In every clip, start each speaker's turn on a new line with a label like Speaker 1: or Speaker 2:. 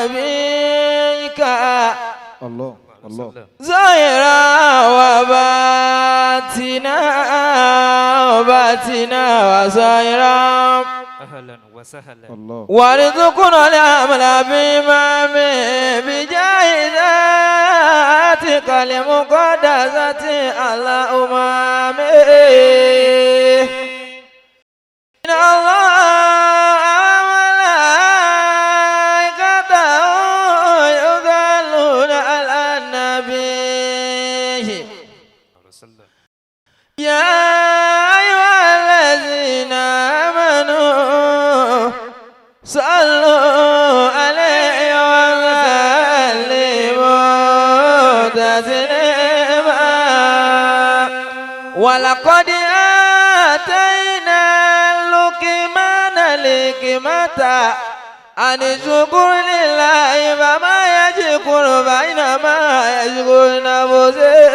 Speaker 1: نبيك
Speaker 2: الله الله
Speaker 1: ظاهرا وباطنا وظاهرا
Speaker 3: أهلا وسهلا
Speaker 2: الله
Speaker 1: وارزقنا العمل بإمام بجاهداتك المقدسة على إن الله وملائكته يصلون على النبي يا أيها الذين آمنوا صلوا عليه وسلموا تسليما ولقد آتينا لقمان الحكمة أن اشكر لله فما يشكر بينما يشكر نفسه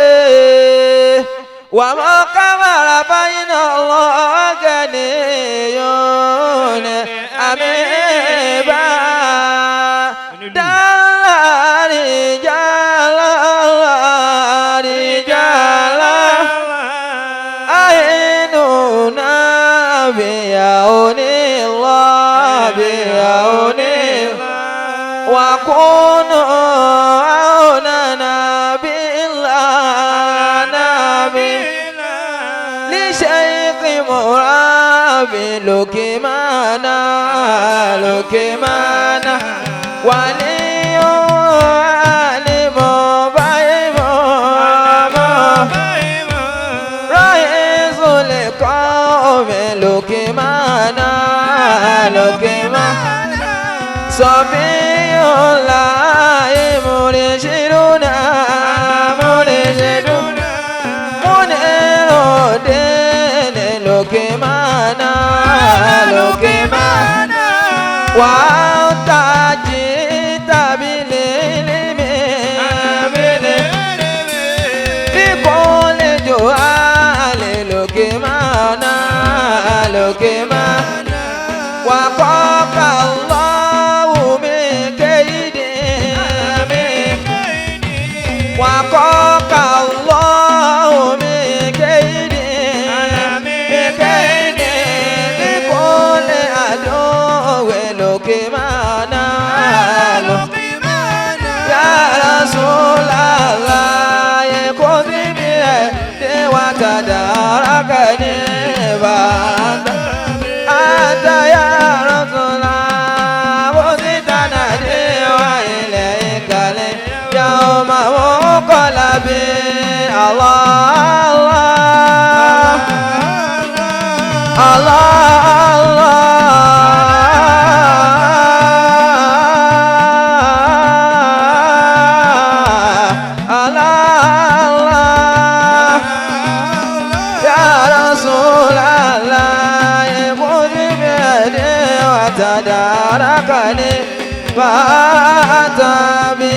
Speaker 1: وما كفر بين الله غني أميبا دار رجال أهننا بعون الله بعون وكونوا عوننا بالله نبي لشيخ مرابي لكمانا ولي علم بايم رئيس القوم لكمانا صبي الله مرشدنا منير الدين لكمانا وأنت جئت بالعلم بكل جهال لكمانا وقاك الله من كيدهم وقاك الله من كيدهم لكل عدو لكمانا يا رسول الله خذ بيدي وتداركني بعد أنت يا رسول الله وزدني وإليك اليوم منقلبي تداركني فأتبي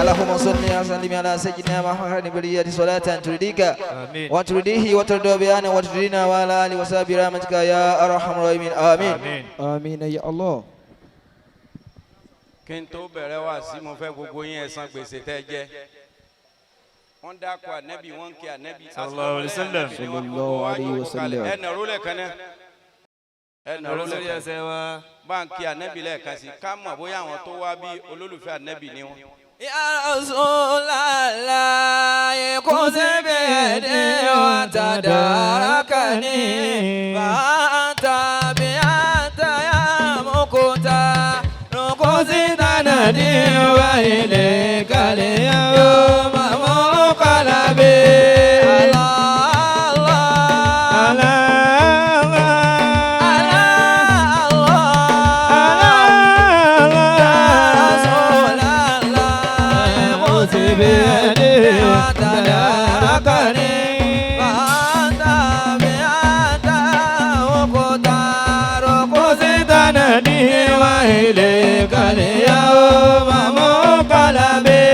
Speaker 1: اللهم صل وسلم على سيدنا محمد بلية صلاة ترضيك وترضيه وترضى بيانا وترضينا وعلى آله وصحبه رحمتك يا أرحم الراحمين آمين
Speaker 2: آمين يا الله.
Speaker 4: kí n tó bẹ̀rẹ̀ wá sí mo fẹ́ gbogbo yín ẹ san gbèsè tẹ́ jẹ wọ́n dákọ̀ ànẹ́bí wọ́n kí ànẹ́bí
Speaker 3: sallallahu alaihi wasallam
Speaker 4: ẹ nàró lẹ́ẹ̀kan náà ẹ nàró
Speaker 3: lórí ẹsẹ̀ wa
Speaker 4: báńkì ànẹ́bí lẹ́ẹ̀kan sí ká mọ̀ bóyá àwọn tó wá bí olólùfẹ́ ànẹ́bí ni wọ́n.
Speaker 1: Ya Rasulallah khudh biyadi wa tadarakani fa'anta bi'anta ya muqtar khudh sanadi wa ilayka al-yawma munqalabi إليك اليوم منقلبي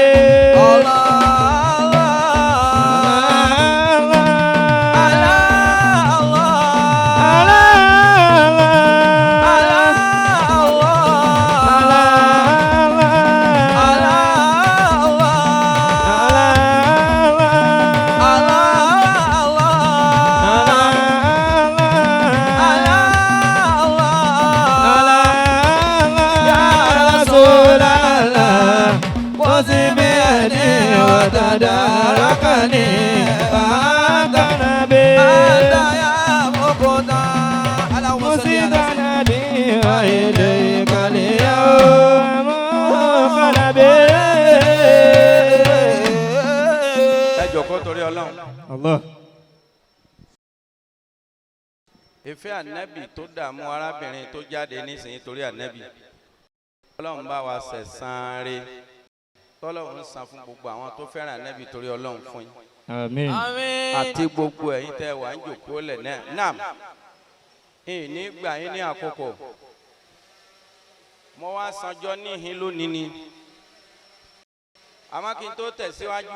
Speaker 1: وتداركني فأنت نبي أنت يا مقتدر اللهم صل على سيدنا وإليك اليوم قلبي
Speaker 4: ẹ jókòó torí Ọlọ́run.
Speaker 3: Allah.
Speaker 4: ìfẹ́ ànábì tó dààmú arábìnrin tó jáde nísìnyí torí ànábì Ọlọ́run bá wa sẹ̀san rẹ̀ tọ́lọ́run san fún gbogbo àwọn tó fẹ́ràn ànábì torí Ọlọ́run fún yín
Speaker 3: Àmín.
Speaker 4: àti gbogbo ẹ̀yin tẹ́ wà ń jókòó lẹ̀ náà nam ìní gbà yín ní àkókò mo wá sanjọ́ níhìn lónìí ni àmọ́ kí n tó tẹ̀síwájú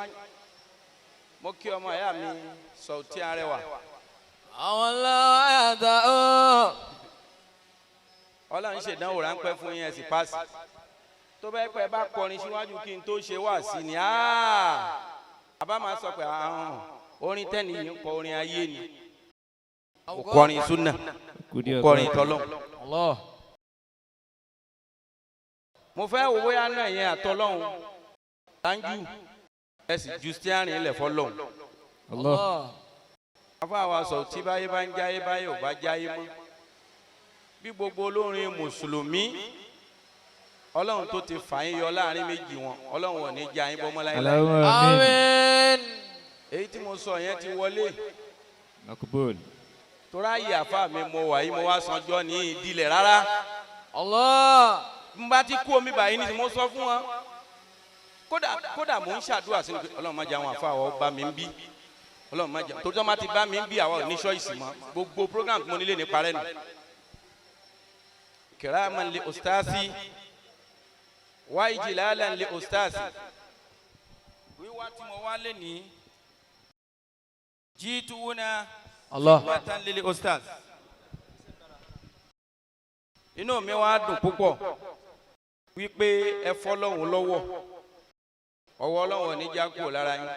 Speaker 4: mo kí ọmọ ìyá mi Sauty Arẹwà
Speaker 1: àwọn lọ́wọ́ yàtọ̀ ó.
Speaker 4: Ọlọ́run ṣèdánwò ráńpẹ́ fún yín ẹ sì páàsì tó bẹ́ẹ̀ pẹ́ bá kọrin síwájú kí n tó ṣe wá sí ni àbá máa sọ pé orin tẹ́ni yìí ń kọ orin ayé ni kò kọrin súnà kò kọrin tọ́lọ́. mo fẹ́ wo bóyá náà yẹn àtọ́lọ́hún tánjú ẹ sì ju stiarin ilẹ̀ fọlọ́hún. àfáà Sauty báyé bá ń jáyé báyé ò bá jáyé mọ́ bí gbogbo olórin mùsùlùmí Ọlọ́run tó ti fà yín yọ láàrin méjì wọn Ọlọ́run ò ní já yín bọ́ mọ́ láéláé.
Speaker 1: Àmín.
Speaker 4: èyí tí mo sọ yẹn ti wọlé
Speaker 3: Makbul.
Speaker 4: torá yìí àfáà mi mo wà yìí mo wá sanjọ́ ní ìdílẹ̀ rárá.
Speaker 1: Allah.
Speaker 4: n bá ti kú omi báyìí ni mo sọ fún wọn kódà mò ń ṣàdúrà sí Ọlọ́run má jẹ́ àwọn àfáà wọ́n bá mi ń bí Ọlọ́run má jẹ́ torí tó má ti bá mi ń bí àwa ò ní ṣọ́ọ̀ṣì mọ́ gbogbo program tí mo nílé ní parẹ́ nù. kiraman li ustaasi wa ijlalan li ustaasi wíwá tí mo wá lé ní jituna
Speaker 1: Allah.
Speaker 4: watan lil ustaas inú mi wá dùn púpọ̀ wípé ẹ fọ́lọ́hun lọ́wọ́ ọwọ́ Ọlọ́run ní já kúrò lára yín.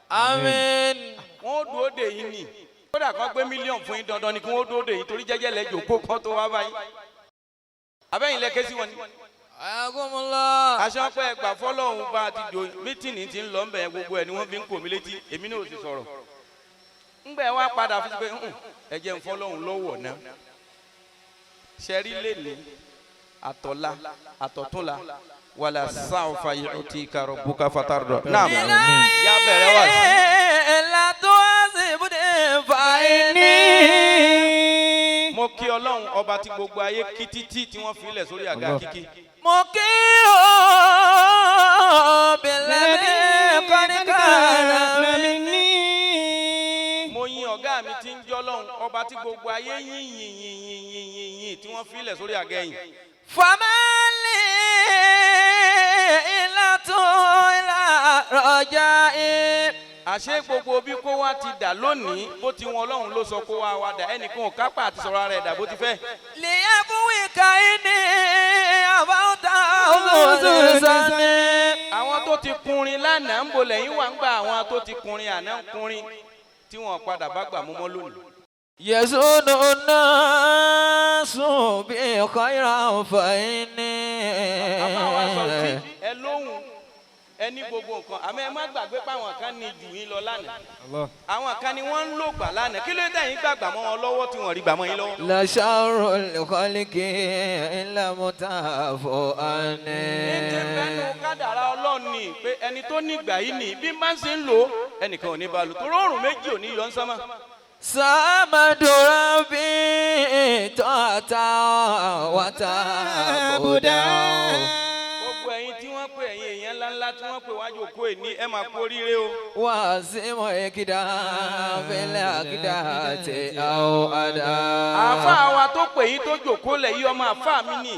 Speaker 1: Àmín.
Speaker 4: wọ́n dúró dè yín ni kódà kan gbé mílíọ̀nù fún yín dandan ni kí wọ́n dúró dè yín torí jẹ́jẹ́ lẹ́jọ́ kó kán tó wá báyìí abẹ́yìn lẹ́kẹ́ sí wọn ni.
Speaker 1: Ayakumullah.
Speaker 4: aṣọ pé ẹgbà fọ́lọ́hun bá ti do mítìnì tí ń lọ ńbẹ̀ gbogbo ẹ̀ ni wọ́n fi ń kò mí létí èmi náà ò sì sọ̀rọ̀ ńgbẹ́ wá padà fi pé ẹ jẹ́ ń fọ́lọ́hun lọ́wọ́ náà ṣẹ́rí lẹ́ni àtọ̀la àtọ̀túnla wàlà sáfà yu'tika rabbuka fatardọ̀. náà yá bẹ̀rẹ̀ wá sí.
Speaker 1: ẹ̀la tó wá sí ibùdó fàáyé.
Speaker 4: mo kí Ọlọ́run ọba tí gbogbo ayé kí títí tí wọ́n fi ilẹ̀ sórí àga kíkí.
Speaker 1: mo kí o bẹ̀rẹ̀ mi kọ́nìkàrà mi ní.
Speaker 4: mo yin ọ̀gá mi tí ń jẹ́ Ọlọ́run ọba tí gbogbo ayé yìn tí wọ́n fi ilẹ̀ sórí àga ẹ̀yìn.
Speaker 1: famali ilatu ila rajai.
Speaker 4: àṣé gbogbo bí kó wá ti dà lónìí bó ti wọn Ọlọ́run ló sọ kó wá wá dà ẹnìkan ò kápá àti sọ̀rọ̀ rẹ̀ dà bó ti fẹ́.
Speaker 1: liyabuwi kaini abauta olùsọ̀ni.
Speaker 4: àwọn tó ti kunrin lánàá ń bolẹ̀ yín wà ń gba àwọn tó ti kunrin àná ń kunrin tí wọ́n padà bá gbà mú mọ́ lónìí.
Speaker 1: yasunu nasu bi khayran fa inni.
Speaker 4: àbáwá Sauty ẹ lóhùn ẹni gbogbo nǹkan àmọ́ ẹ má gbàgbé pé àwọn kan ní jù yín lọ lánàá àwọn kan ni wọ́n ń lò gbà lánàá kí ló dé yín gbàgbà mọ́ wọn lọ́wọ́ tí wọ́n rí gbà mọ́ yín lọ́wọ́.
Speaker 1: la sharrul khalqi illa mutafu ani.
Speaker 4: ní bẹ́ẹ̀nu kádàrá Ọlọ́run ni pé ẹni tó nígbà yìí ni bí máa ń ṣe ń lò ẹnìkan ò ní bá lò torí òrùn méjì ò ní yọ ń sánmà.
Speaker 1: Samadura bi tata wata buda.
Speaker 4: gbogbo ẹ̀yin tí wọ́n pè ẹ̀yin èèyàn ńláńlá tí wọ́n pè wájú òkú ẹ̀ ní ẹ máa kú oríire o.
Speaker 1: Wà sí mọ̀ èkìdá fẹ́lẹ́ àkìdá àti àwọn àdá.
Speaker 4: àáfàá wa tó pè yín tó jòkó lẹ̀ yí ọmọ àáfàá mi nì.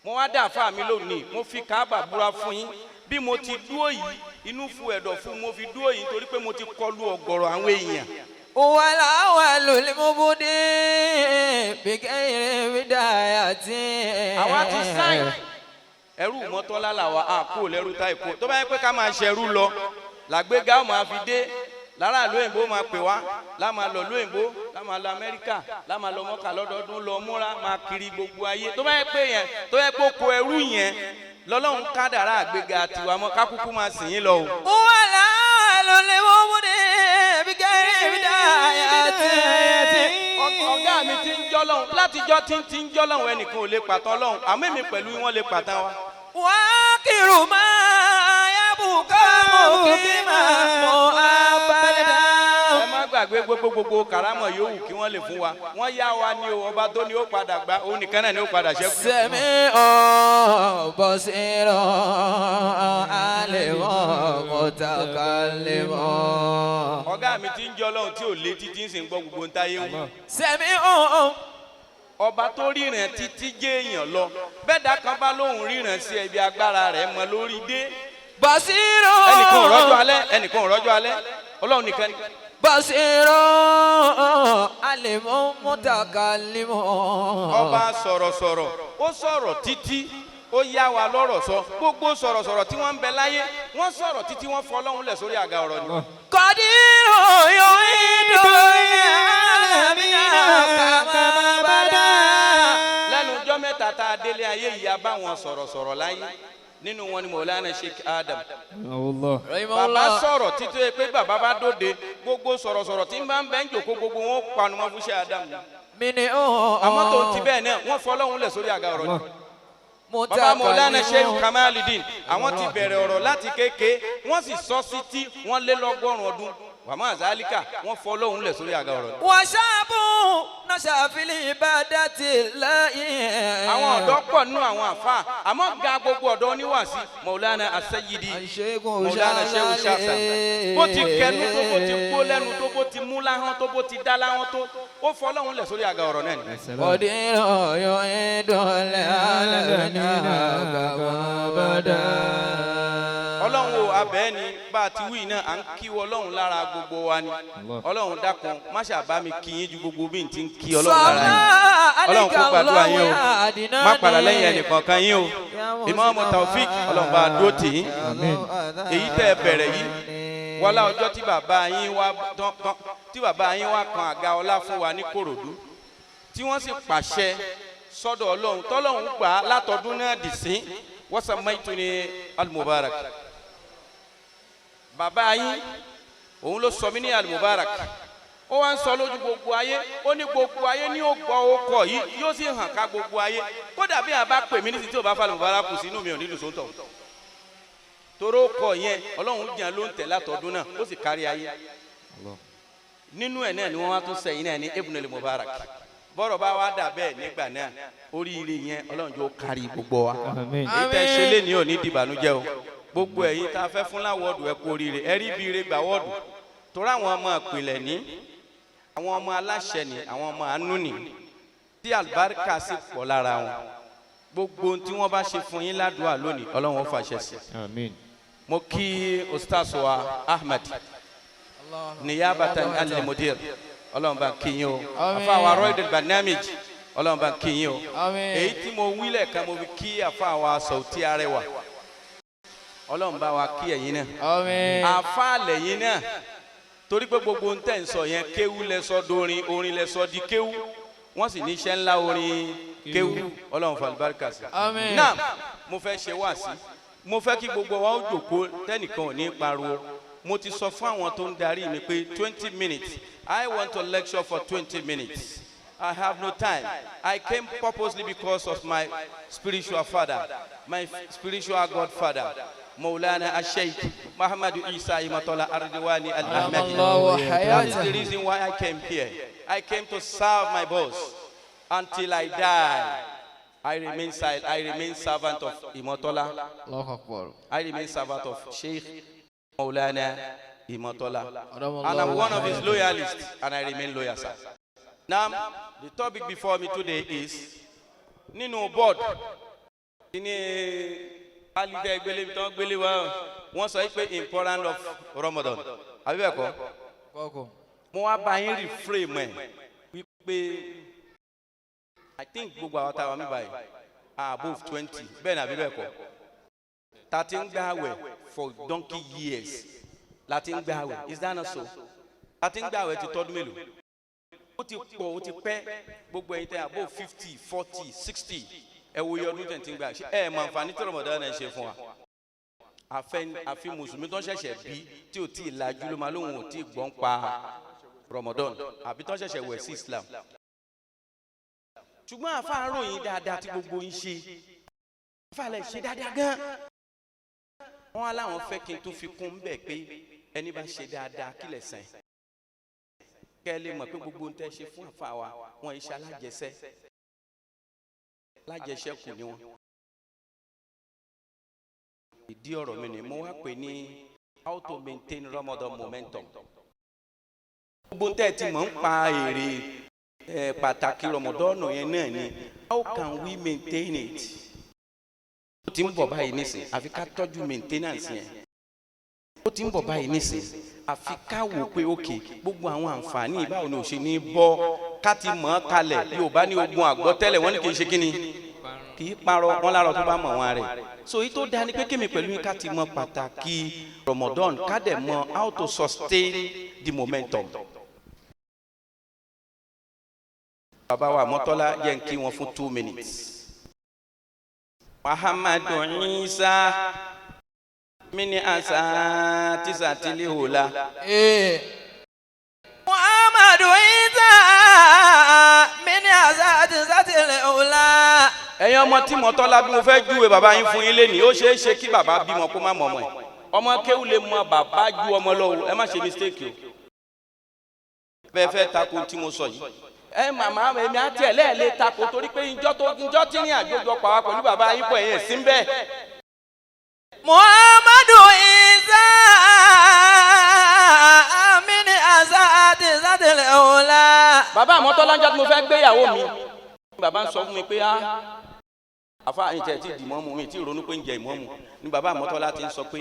Speaker 4: mo wá dá àáfàá mi lónìí mo fi Káàbà búra fún yín bí mo ti dúró yìí inú fu ẹ̀dọ̀ fún mo fi dúró yìí torí pé mo ti kọlu ọ̀gọ̀rọ̀ àwọn èèyàn.
Speaker 1: wàlá wà lórí mo bú dé bìkẹ́yìn mi dáyà tí.
Speaker 4: àwa ti sáyìn ẹrú mọ́tọ́lá làwa àpò lẹ́rú táì kó tó bá yẹ pé ká máa ṣẹrú lọ làgbéga ó máa fi dé lára lóyìnbó máa pè wá láma lọ lóyìnbó láma lọ Amẹ́ríkà láma lọ Mọ́kà lọ́dọọdún lọ múra máa kiri gbogbo ayé tó bá yẹ pé yẹn tó yẹ pé kó ẹrú yẹn lọ́lọ́run kádàrá àgbéga tiwa mọ́ kákúkú máa sìn yín lọ o.
Speaker 1: wàlá ló lè wọ́n mú ní bí kẹ́rin bí dáyà tí.
Speaker 4: ọ̀gá mi ti ń jọ́lọ́hún látijọ́ tí ń jọ́lọ́hún ẹnìkan ò lè pàtàn lọ́hún àmọ́ èmi pẹ̀lú wọn lè pàtàn wa.
Speaker 1: wà á kírun máa yá bùkọ́ mọ́ kí máa mọ́ abẹ́dá.
Speaker 4: ẹ má gbàgbé gbogbo karamọ yòówù kí wọ́n lè fún wa wọ́n yá wa ní o ọba tó ní ó padà gba òun nìkan náà ní ó padà ṣẹ́kù.
Speaker 1: sẹ́mi ọ̀ bọ́ sí rọ̀ alẹ́ mọ́ mọ́tàkàlẹ́ mọ́.
Speaker 4: ọ̀gá mi ti ń jọ́lọ́hún tí ò létí tí ń sìn gbọ́ gbogbo ntáyé wù.
Speaker 1: sẹ́mi ọ̀.
Speaker 4: ọba tó ríran títí jẹ́ èèyàn lọ bẹ́ẹ̀ dá kan bá lóhùn ríran sí ẹbí agbára rẹ̀ mọ lórí dé.
Speaker 1: Basiro.
Speaker 4: ẹnìkan ò rọ́jò alẹ́ ọlọ́run nìkan ni.
Speaker 1: Basiro alimu mutakalimu.
Speaker 4: ọba sọ̀rọ̀sọ̀rọ̀ ó sọ̀rọ̀ títí ó yá wa lọ́rọ̀ sọ gbogbo sọ̀rọ̀sọ̀rọ̀ tí wọ́n ń bẹ láyé wọ́n sọ̀rọ̀ títí wọ́n fọ ọlọ́run lẹ̀ sórí àga ọ̀rọ̀ ni.
Speaker 1: Kọ́dírò yóò ìdòyè alámìnà kàmá bàdà.
Speaker 4: lẹ́nu ọjọ́ mẹ́ta tá a délé ayé yìí a bá wọn sọ̀rọ̀sọ̀rọ̀ láyé nínú wọn ni Maulana Sheikh Adam. bàbá sọ̀rọ̀ títí ó yẹ pé bàbá bá dóde gbogbo sọ̀rọ̀sọ̀rọ̀ tí ń bá ń bẹ́ ń jòkó gbogbo wọn panu mọ́ fún Sheikh Adam. àmọ́ tó ń ti bẹ́ẹ̀ náà wọ́n fọ ọlọ́run lẹ̀ sórí àga ọ̀rọ̀ ni. bàbá Maulana Sheikh Kamalidin àwọn ti bẹ̀rẹ̀ ọ̀rọ̀ láti kéke wọ́n sì sọ sí tí wọ́n lé lọ́gọ́rùn-ún ọdún wàmọ́ àzálíkà wọ́n fọ ọlọ́run lẹ̀ sórí àga ọ̀rọ̀ ni.
Speaker 1: wàṣàbù nasàfìlì ìbádàtì láyé.
Speaker 4: àwọn ọ̀dọ́ pọ̀ nínú àwọn àfa àmọ́ ga gbogbo ọ̀dọ́ oníwàásí Maulana Asayidi Maulana Shehu Shafsan bó ti kẹnu tó bó ti kó lẹ́nu tó bó ti mú láhán tó bó ti dá láhán tó ó fọ ọlọ́run lẹ̀ sórí àga ọ̀rọ̀ náà ni.
Speaker 1: Kọ́dírò yóò ìdòlè alámìnà kàmá bàdà.
Speaker 4: ọlọ́run o abẹ́ ni bá a ti wí náà à ń kíwọ́ ọlọ́run lára gbogbo wa ni ọlọ́run dákun má ṣàbá mi kí yín ju gbogbo bí n ti ń kí ọlọ́run lára yín ọlọ́run kó gbàdúrà yín o má padà lẹ́yìn ẹnìkankan yín o Imam Taofik ọlọ́run bá a dúró tì í èyí tẹ́ ẹ bẹ̀rẹ̀ yìí wọlá ọjọ́ tí bàbá yín wá kan àga ọlá fún wa ní Kòròdú tí wọ́n sì pàṣẹ sọ́dọ̀ ọlọ́run tọ́lọ́run gbà á látọdún náà dì sí wọ́n sọ mẹ́tò ní Al-Mubarak bàbá yín òun ló sọ mí ní Al-Mubarak ó wá ń sọ lójú gbogbo ayé ó ní gbogbo ayé ní ó gbọ́ ọkọ̀ yìí yóò sì hàn ká gbogbo ayé kódà bí a bá pè mí ní títí ò bá fa Al-Mubarak kù sínú mi ò nílùú sóńtọ̀ toró kọ yẹn ọlọ́run jẹ́ ló ń tẹ̀ látọdún náà ó sì kárí ayé nínú ẹ̀ náà ni wọ́n wá tún sẹ́yìn náà ní Ibn Al-Mubarak bọ́rọ̀ bá wá dà bẹ́ẹ̀ nígbà náà oríire yẹn ọlọ́run yóò kárí gbogbo wa èyí tẹ́ ṣe lé ní òní dìbànújẹ́ o gbogbo ẹ̀yin tá a fẹ́ fún láwọ́ọ̀dù ẹ kú oríire ẹ rí bí ire gbà wọ́ọ̀dù torí àwọn ọmọ ìpìlẹ̀ ní àwọn ọmọ aláṣẹ ní àwọn ọmọ àánú ní tí àlùbáríkà sì pọ̀ lára wọn gbogbo tí wọ́n bá ṣe fún yín ládùúgbà lónìí ọlọ́run ó fàṣẹ sí. mo kí ustaz wa Ahmed niyabatan al-mudir ọlọ́run bá kí yín o àfàwà Roydul Barnamij ọlọ́run bá kí yín o èyí tí mo wí lẹ́ẹ̀kan mo fi kí àfàwà Sauti Arẹwà ọlọ́run bá wa kí ẹ̀yin náà àfàlẹ̀ yín náà torí pé gbogbo ń tẹ̀ ń sọ yẹn kéwú lẹ́sọ dorin orin lẹ́sọ di kéwú wọ́n sì ní iṣẹ́ ńlá orin kéwú ọlọ́run fàlùbáríkà sí. náà mo fẹ́ ṣe wá sí mo fẹ́ kí gbogbo wa ó jòkó tẹ́nìkan ò ní pariwo mo ti sọ fún àwọn tó ń darí mi pé 20 minutes I want to lecture for 20 minutes. I have no time. I came purposely because of my spiritual father, my spiritual godfather, Maulana Sheikh Muhammad Isa Imatola Ardiwani Al-Ahmadi. That is the reason why I came here. I came to serve my boss until I die. I remain silent. I remain servant of Imatola. I remain servant of Sheikh Maulana Imatola. And I'm one of his loyalists, and I remain loyal, sir. Now, the topic before me today is Nino board. Once I pay important of Ramadan. Have you ever? More buying reframe. We pay. I think Google our time by above 20. Ben Abibeko. 13 Gawe for donkey years. Latin Gawe. Is that not so? Latin Gawe to told me. Ó ti pẹ́ gbogbo ẹ̀yin tẹ́ above 50, 40, 60 ẹ wo iye ọdún tẹ̀ntì gbà ẹ mọ àǹfààní tí Ramadan náà ṣe fún wa àfi mùsùlùmí tó ń ṣẹ̀ṣẹ̀ bí tí ò tí ì lajú ló máa lóhùn ò tí ì gbọ́n pa Ramadan àbí tó ń ṣẹ̀ṣẹ̀ wẹ̀ sí Islam ṣùgbọ́n àfa ròyìn dáadáa tí gbogbo ń ṣe àfa lè ṣe dáadáa gan wọn aláwọn fẹ́ kí n tó fi kún bẹ́ẹ̀ pé ẹni bá ṣe dáadáa kí lè sàn kẹ́ ẹ lè mọ̀ pé gbogbo ń tẹ́ ṣe fún àfa wa wọn iṣẹ́ alájẹsẹ́ lájẹsẹ́kù ni wọn. ìdí ọ̀rọ̀ mi ni mo wá pè ní how to maintain Ramadan momentum. gbogbo ń tẹ́ ti mọ̀ ń pa èrè pàtàkì Ramadan yẹn náà ni how can we maintain it. ó ti ń bọ̀ báyìí nísìn àfi ká tọ́jú maintenance yẹn. ó ti ń bọ̀ báyìí nísìn àfi ká wò pé òkè gbogbo àwọn àǹfààní báwo ni ò ṣe ní bọ́ ká ti mọ̀ ọ́ kalẹ̀ Yorùbá ní ogun àgbọ́tẹ́lẹ̀ wọ́n ní kì í ṣe kí ni kì í parọ́ wọn lára tó bá mọ̀ wọn rẹ̀ so èyí tó dáa ni pé kémi pẹ̀lú ká ti mọ̀ pàtàkì Ramadan ká dẹ̀ mọ̀ how to sustain the momentum. bàbá wa Mọ́tọ́lá yẹn kí wọn fún 2 minutes. Muhammadu Isa mini asa tisatili hula.
Speaker 1: Muhammadu Isa mini asa tisatili hula.
Speaker 4: ẹ̀yin ọmọ tí Mọ́tọ́lá bí mo fẹ́ júwe bàbá yín fún yín lénìí ó ṣeé ṣe kí bàbá bímọ kó má mọ̀ ọmọ ẹ̀ ọmọ kéwù lè mọ bàbá ju ọmọ lọ ẹ má ṣe mistake o bẹ́ẹ̀ fẹ́ tako tí mo sọ yìí ẹ màmá èmi àti ẹ̀ lẹ́ẹ̀lẹ́ tako torí pé ìjọ tí ní àjọjọ pàwá pẹ̀lú bàbá yín pọ̀ ẹ̀yẹ sí bẹ́ẹ̀.
Speaker 1: Muhammadu Isa mini asa tisatili hula.
Speaker 4: bàbá Mọ́tọ́lá ń jẹ́ tí mo fẹ́ gbéyàwó mi bàbá ń sọ fún mi pé àfa àyìn tẹ̀ tí di mọ́mù mi tí ronú pé ń jẹ ìmọ̀mù ni bàbá Mọ́tọ́lá ti ń sọ pé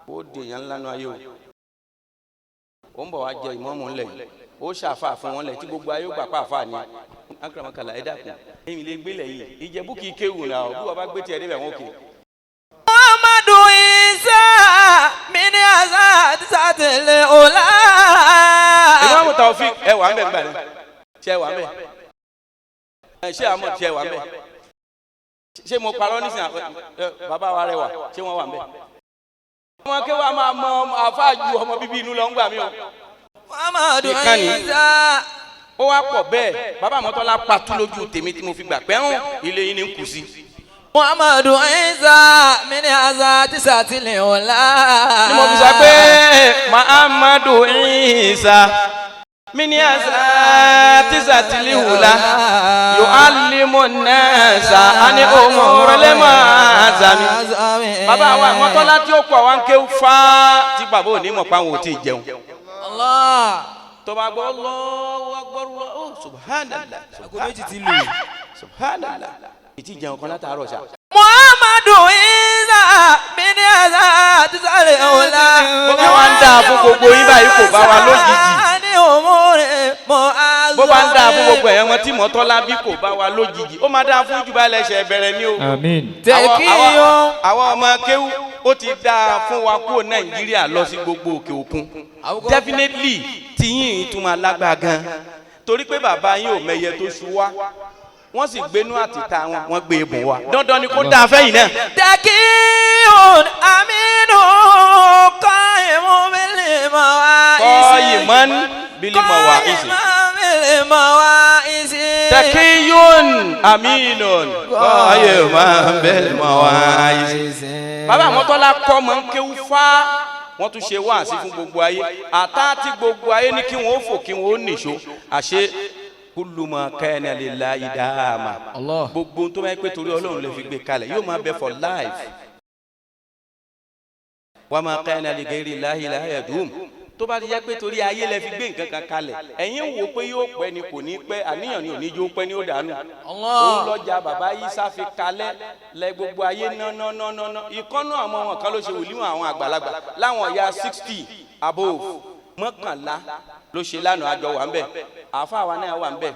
Speaker 4: ó dèèyàn ńlá nu ayé o ó ń bọ̀ wá jẹ ìmọ̀mù ńlẹ̀ ó ṣàfà fún wọn lẹ̀ tí gbogbo ayé ó gbà pa àfa ni akaramakala ẹ dákun èyí lè gbélé yìí Ìjẹ̀bú kì í kéwù náà bí wọ́n bá gbé tiẹ̀ débẹ̀ wọn kì í.
Speaker 1: Muhammadu Isa mini asa tisatili hula.
Speaker 4: Ìmáàmù Taofik ẹ wà ń bẹ̀ gbà ní ṣe wà ń bẹ̀ ṣé àmọ̀ ṣe wà ń bẹ̀ ṣé mo parọ́ nísìnyí bàbá wa rẹwà ṣé wọ́n wà ń bẹ̀. ọmọ kéwàá máa mọ àfáàjù ọmọ bíbí inú lọ ń gbà mí o.
Speaker 1: Muhammadu Isa.
Speaker 4: ó wá pọ̀ bẹ́ẹ̀ bàbá Mọ́tọ́lá patú lójú tèmi tí mo fi gbà pẹ́hùn ilé yín ní kù sí.
Speaker 1: Muhammadu Isa mini asa tisatili hula.
Speaker 4: ni mo fi sọ pé Muhammadu Isa mini asa tisatili hula yu'allimu an-nasa ani umuril mazami. bàbá wa Mọ́tọ́lá tí ó pọ̀ wá ń kéwú fá tí bàbá ò ní mọ̀ pa àwọn ò tí ì jẹun.
Speaker 1: Allah.
Speaker 4: tó bá gbọ́ Allahu Akbar subhanallah
Speaker 1: Ago méjì ti lù.
Speaker 4: subhanallah ìtì jẹun kan látàárọ̀ ṣá.
Speaker 1: Muhammadu Isa mini asa tisatili hula.
Speaker 4: bó bá wá ń dáa fún gbogbo yín báyìí kò bá wa lójijì. bó bá ń dáa fún gbogbo ẹ̀yàn wọn tí Mọ́tọ́lá bí kò bá wa lójijì ó máa dáa fún jùbá ẹlẹ́ṣẹ̀ bẹ̀rẹ̀ ni o.
Speaker 2: Àmín.
Speaker 4: àwọn ọmọ kéwú ó ti dáa fún wa kúrò Nàìjíríà lọ sí gbogbo òkè òkun definitely tiyín ìtumọ̀ alágbá gan torí pé bàbá yín ò mẹyẹ tó ṣu wá wọ́n sì gbénú àtìta wọn gbé ebùn wa dandan ni kó dáa fẹ́yìn náà.
Speaker 1: Takiyun aminu qayimun bil mawa'isi.
Speaker 4: Qayiman bil mawa'isi.
Speaker 1: mawa'isi.
Speaker 4: Takiyun aminun qayiman bil mawa'isi. Bàbá Mọ́tọ́lá kọ́ mọ̀ ń kéwú fá wọ́n tún ṣe wáàsí fún gbogbo ayé àtá tí gbogbo ayé ní kí wọ́n ó fò kí wọ́n ó nìṣó àṣẹ kullu ma kana lillahi dama gbogbo tó máa ń pẹ́ torí Ọlọ́run lè fi gbé kalẹ̀ yóò máa bẹ for life wa ma kana li ghayri llahi la yadum tó bá ti jẹ́ pé torí ayé lè fi gbé nǹkan kan kalẹ̀ ẹ̀yin wò pé yóò pẹ́ ni kò ní pẹ́ àníyàn ni ò ní jó pẹ́ ni ó dànù òun lọ́jà bàbá Ìsá fi kalẹ̀ lẹ gbogbo ayé nánánánánná ìkọ́nà àwọn ọmọ kan ló ṣe wòlíwọ̀n àwọn àgbàlagbà láwọn ọ̀ya 60 above mọ́kànlá ló ṣe lánàá àjọ wà ń bẹ̀ àáfàá wa náà wà ń bẹ̀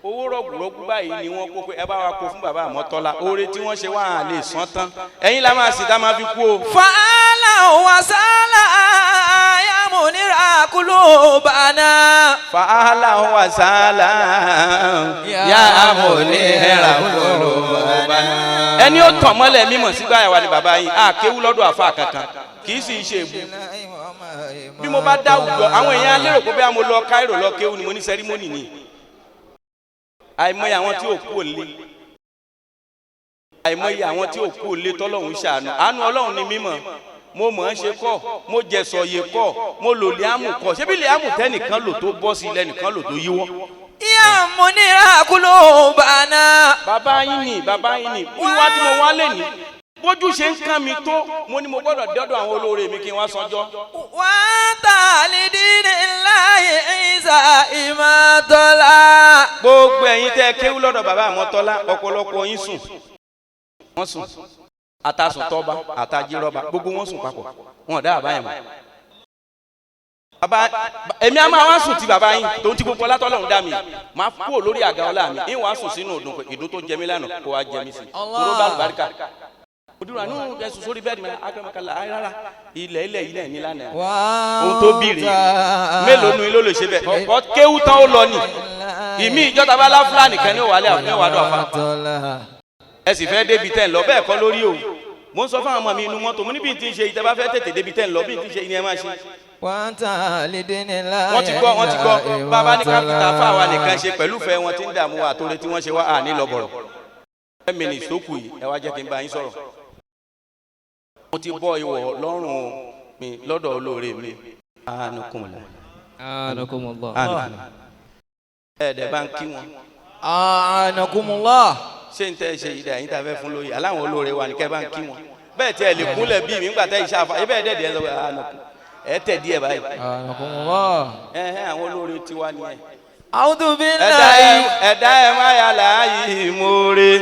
Speaker 4: owó rọ̀gùrọ̀gù báyìí ni wọ́n kó pé ẹ bá wa kó fún bàbá Mọ́tọ́lá oore tí wọ́n ṣe wà á lè san tán ẹ̀yin la máa sì tá máa fi kú o.
Speaker 1: fàálà wàsálà ya منير قلوبنا
Speaker 4: فأهلا وسهلا يا منير قلوبنا. ẹni ó tàn mọ́lẹ̀ mímọ̀ sígbà yà wà ní bàbá yín a kéwú lọ́dọ̀ àfa kankan kì í sì ṣe èbú. bí mo bá dá àwùjọ àwọn èèyàn lérò pé bí mo lọ Cairo lọ kéwú ni mo ní sẹ́rímọ́nì ni. àìmọye àwọn tí ò kú òlé àìmọye àwọn tí ò kú òlé tọ́lọ́hún ṣàánú àánú Ọlọ́run ni mímọ̀ mo mọ̀ ọ́n ṣe kọ́ mo jẹ sọ̀yẹ kọ́ mo lò liamu kọ́ ṣébí liamu tẹ́nìkan lò tó bọ́ sí lẹ́nìkan lò tó yíwọ́.
Speaker 1: يا منير قلوبنا.
Speaker 4: bàbá yín ni wíwá tí mo wá lé ní bójú ṣe ń kàn mí tó mo ní mo gbọ́dọ̀ dọ́dọ̀ àwọn olóore mi kí n wá sọjọ́.
Speaker 1: وأنت لدين الله عيسى إماتنا.
Speaker 4: gbogbo ẹ̀yin tẹ́ kéwú lọ́dọ̀ bàbá Àmọ́tọ́lá ọ̀pọ̀lọpọ̀ yín sùn wọ́n sùn àtàsùn tọ́ba àtàjírọ́ba gbogbo wọn sùn papọ̀ wọn ò dá àbá yẹn mọ́. bàbá èmi á máa wá sùn tí bàbá yín tó ń ti gbogbo ọlátọ́lọ́run dá mi máa kúrò lórí àga ọlá mi ìwọ̀n á sùn sínú ìdún tó jẹ mí lánàá kó wá jẹ mí sí kúrò bá lùbáríkà. òdúrà nù ẹ̀sùn sórí bẹ́ẹ̀dì mi akẹ́mọ̀kànlá rárá ilẹ̀ yìí náà ní lánàá ohun tó bìrì mélòó nu ló lè ṣe bẹ́ẹ̀ ọ kéwú tán ó lọ nì ìmí ìjọba bá láfúlà nìkan ní òwàlẹ̀ àfúnẹ́wàdọ̀ àfa ẹ sì fẹ́ débi tẹ́ ń lọ bẹ́ẹ̀ kọ́ lórí o mo ń sọ fún àwọn ọmọ mi inú mọ́tò mo ní bí n ti ń ṣe ìtẹ́ bá fẹ́ tètè débi tẹ́ ń lọ bí n ti ń ṣe ìní ẹ máa ṣe.
Speaker 1: وأنت لدين الله.
Speaker 4: wọ́n ti gbọ́ bàbá ní káfíńtà fáwa nìkan ṣe pẹ̀lú fẹ́ wọn ti ń dààmú wa àtòrè tí wọ́n ṣe wá àní lọ́bọ̀rọ̀. 10 minutes tó kù yìí ẹ wá jẹ́ kí n bá yín sọ̀rọ̀. mo ti bọ́ ìwọ̀ lọ́rùn mi lọ́dọ̀ olóore mi.
Speaker 3: Anakumullah.
Speaker 4: ẹ̀ẹ́dẹ̀ bá ń kí wọn.
Speaker 1: Anakumullah.
Speaker 4: ṣé n tẹ́ ṣe ìdá yín tá a fẹ́ fún lóye aláwọn olóore wa ní kẹ́ bá ń kí wọn. bẹ́ẹ̀ tí ẹ lè kúnlẹ̀ bí mi ńgbà tẹ́ iṣẹ́ àfa ẹ bẹ́ẹ̀ dẹ́ẹ̀dẹ́ ẹ tẹ̀ díẹ̀ báyìí.
Speaker 1: Anakumullah.
Speaker 4: àwọn olóore tiwa nìyẹn.
Speaker 1: A'udhu billahi.
Speaker 4: ẹ̀dá ẹ̀ má yà láàyè ìmoore.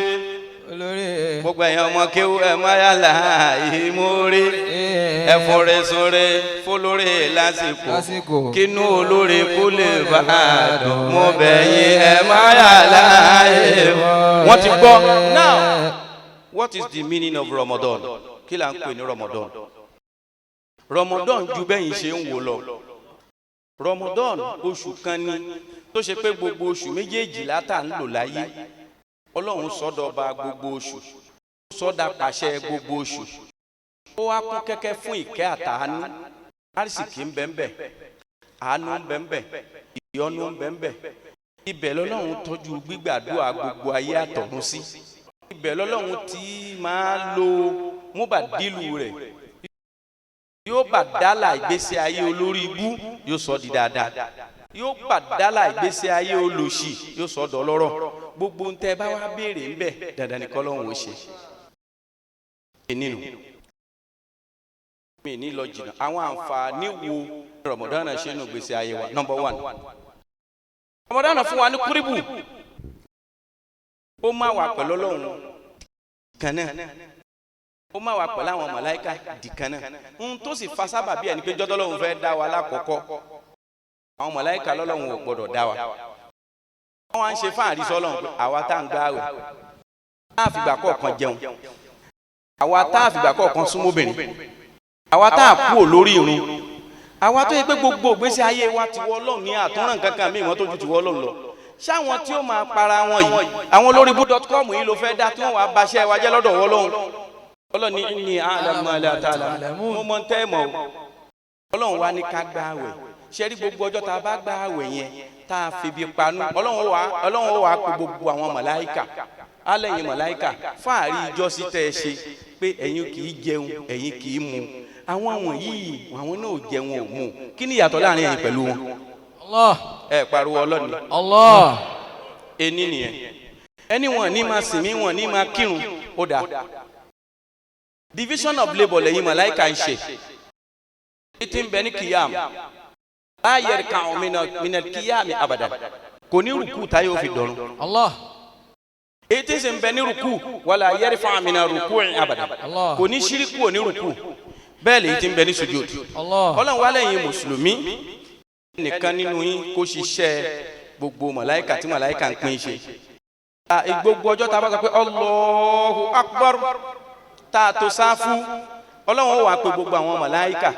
Speaker 1: olórí.
Speaker 4: gbogbo ẹ̀yàn ọmọ kéwú ẹ̀ má yà láàyè ìmoore. ẹ̀fọ́rẹ́ sọ̀rẹ́ fọlọ́rẹ́ lásìkò kínú olóore kó lè bá a dùn. mo bẹ̀ yín ẹ̀ má yà láàyè ìmoore. wọ́n ti gbọ́. Now, what is the meaning of Ramadan? kí là ń pè ní Ramadan? Ramadan ju bẹ́yìn ṣe ń wò lọ. Ramadan oṣù kan ni tó ṣe pé gbogbo oṣù méjèèjìlá tá ń lò láyé Ọlọ́run sọ́dọ̀ba gbogbo oṣù sọ́dà pàṣẹ gbogbo oṣù ó wá kún kẹ́kẹ́ fún ìkẹ́ àtàánú àrísìkí ń bẹ́ńbẹ́ àánú ń bẹ́ńbẹ́ ìyọ́nú ń bẹ́ńbẹ́ ibẹ̀ lọ́lọ́run tọ́jú gbígbàdúrà gbogbo ayé àtọ̀run sí ibẹ̀ lọ́lọ́run tí máa lo múbàdílù rẹ̀ yóò bàdálà ìgbésí ayé olórí ibú yóò sọ di dáadáa yóò bàdálà ìgbésí ayé olòṣì yóò sọ dọlọ́rọ̀ gbogbo ń tẹ́ bá wá béèrè ń bẹ̀ dandan ní kọ́lọ́hún ó ṣe. nínú mi ní lọ jìnnà àwọn àǹfààní wo Ramadan ṣe nù ìgbésí ayé wa. Number 1, Ramadan fún wa ní kúrìbù ó máa wà pẹ̀lú Ọlọ́run kan náà ó máa wà pẹ̀lú àwọn màláíkà dìkan náà ohun tó sì fa sábàbí ẹni pé jọ́dọ̀ Ọlọ́run fẹ́ dá wa lákọ̀ọ́kọ́ àwọn màláíkà lọ́lọ́run ò gbọ́dọ̀ dá wa wọ́n wá ń ṣe fáàrí sọ́lọ́run pé àwa tá à ń gbààwẹ̀ tá a fìgbà kọ̀ọ̀kan jẹun àwa tá a fìgbà kọ̀ọ̀kan súnmọ́bìnrin àwa tá a kú lórí irun àwa tó yẹ pé gbogbo ìgbésí ayé wa ti wọ́ Ọlọ́run ní àtúnràn kankan míì wọ́n tó ju ti wọ́ Ọlọ́run lọ ṣáwọn tí ó máa para wọn yìí àwọn olórí bú.com yìí ló fẹ́ dá tí wọ́n wàá baṣẹ́ wa jẹ́ lọ́dọ̀ Ọlọ́run Ọlọ́run ní a'lamu ma la ta'lamun mo mọ̀ ń tẹ́ mọ̀ o Ọlọ́run wá ní ká gbààwẹ̀ ṣe rí gbogbo ọjọ́ tá a bá gbààwẹ̀ yẹn tá a fi bí panu Ọlọ́run ó wá pé gbogbo àwọn màláíkà alẹ́yìn màláíkà fáàrí ìjọsí tẹ́ ẹ ṣe pé ẹ̀yin kì í jẹun ẹ̀yin kì í mu àwọn wọ̀nyí àwọn náà ò jẹun ò mu kí ni ìyàtọ̀ láàrin ẹ̀yin pẹ̀lú wọn.
Speaker 1: Allah.
Speaker 4: ẹ pariwo Ọlọ́run.
Speaker 1: Allah.
Speaker 4: ení nìyẹn ẹni wọn ní máa sìn mí wọn ní máa kírun ó dáa division of labour lẹ́yìn màláíkà ń ṣe ètí ń bẹ ní kìyàm láàyè kan mìnà kìyàmì abàdà kò ní rúkú táyé ó fi dọ̀run.
Speaker 1: Allah.
Speaker 4: ètí sì ń bẹ ní rúkú wàlà yẹri fún àmìnà rúkú abàdà kò ní ṣíríkù ò ní rúkú bẹ́ẹ̀ lèyí tí ń bẹ ní sujud. Ọlọ́run wá lẹ́yìn mùsùlùmí nìkan nínú yín kó ṣiṣẹ́ gbogbo màláíkà tí màláíkà ń pín ṣe. gbogbo ọjọ́ tá a bá sọ pé Allahu Akbar tá a tó sáfù Ọlọ́run ó wá pé gbogbo àwọn màláíkà